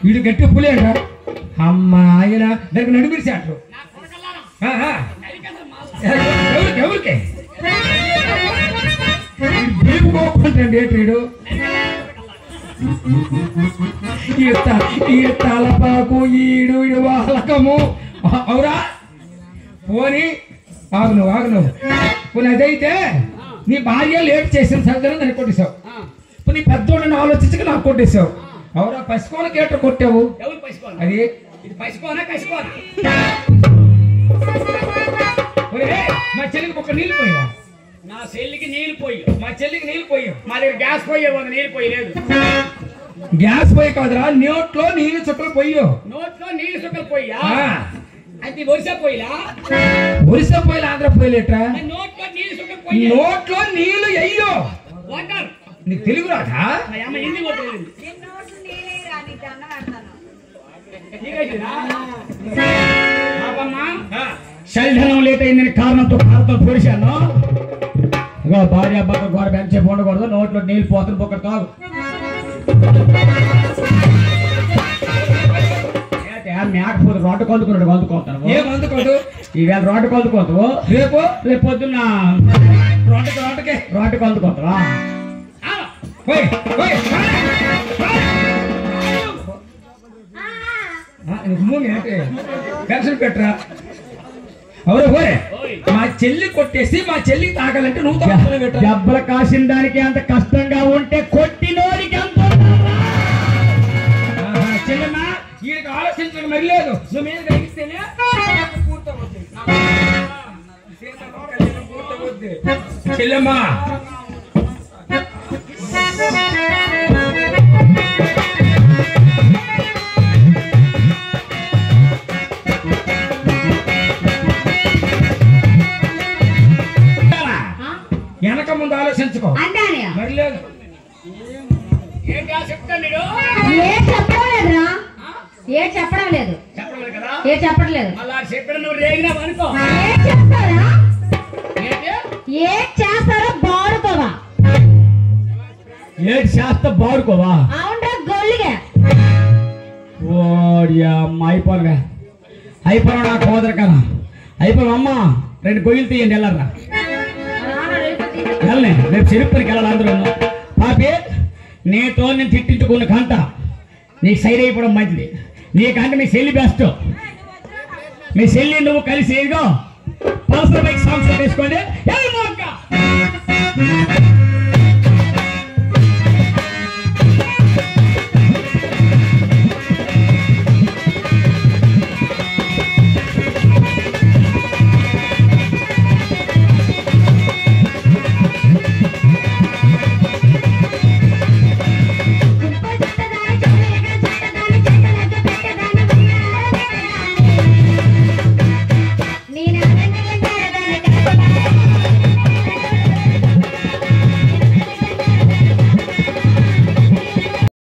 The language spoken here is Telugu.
వీడు గట్టి పులేంట అమ్మ ఆయన దానికి నడిపిరిచాట్లు ఎవరికి బిలుపుకోకుంటండి ఏట్రీడు ఈ తలపాకు ఈడు ఈడు వాలకము అవురా పోని ఆగు పోనీ అదైతే నీ భార్య లేట్ చేసిన సర్దనం దాన్ని కొట్టేశావు ఇప్పుడు నీ పెద్దోళ్ళని ఆలోచించక నాకు కొట్టేశావు అవురా పసుకోన గేట కొట్టావు అది మా చెల్లికి ఒక నీళ్ళు పోయా నా చెల్లికి నీళ్ళు పోయి మా చెల్లికి నీళ్ళు పోయావు మా దగ్గర గ్యాస్ పోయే నీళ్ళు పోయలేదు గ్యాస్ పోయి కాదురా నోట్లో నీళ్ళు చుక్కలు పోయో నోట్లో నీళ్ళు చుక్కలు పోయా అయితే ఒరిసా పోయిలా ఒరిసా పోయిలా ఆంధ్ర పోయిలేట్రా నోట్లో నీళ్ళు చుక్కలు పోయి నోట్లో నీళ్ళు అయ్యో వాటర్ నీకు తెలుగు రాదా అమ్మ హిందీ చలిధనం లేట్ అయిందని కారణంతో కారణంతో పొడిచాను ఇగో భార్య భర్త గోడ బెంచే ఉండకూడదు నోట్లో నీళ్ళు పోతుంది పొక్కడ తాగు మేకపోతే రోడ్డు కొలుకున్నాడు కొలుకోతాను ఏమందుకోదు ఈవేళ రోడ్డు కొలుకోతావు రేపు పొద్దున్న రోడ్డు కొలుకోతావా పెన్షన్ పెట్టరా అవును పోయే మా చెల్లి కొట్టేసి మా చెల్లి తాగాలంటే నువ్వు దెబ్బలు కాసిన దానికి అంత కష్టంగా ఉంటే కొట్టినోరికి అంత చెల్లెమ్మా వీడికి ఆలోచించడం మరి లేదు నువ్వు మీద గ్రహిస్తేనే చెల్లెమ్మా వెనక ముందు ఆలోచించుకో మరి లేదు ఏ చెప్పడం లేదు ఏ చెప్పట్లేదు ఏ చేస్తారో బాడుకోవా ఏడు చేస్తా బాడుకోవా అవునరా గొల్లిగా ఓడి అమ్మ అయిపోనగా అయిపోయినా నాకు పోదరు కదా అయిపోయి అమ్మ 2 గొయ్యలు తీయండి వెళ్ళరా వెళ్ళనే రేపు చెరుపురికి వెళ్ళాలి అందరూ పాపి నీతో నేను తిట్టించుకున్న కంట నీకు సైడ్ అయిపోవడం మంచిది నీకంటే మీ చెల్లి బెస్ట్ మీ చెల్లి నువ్వు కలిసి ఇదిగో పల్సర్ బైక్ సాంగ్స్ తీసుకోండి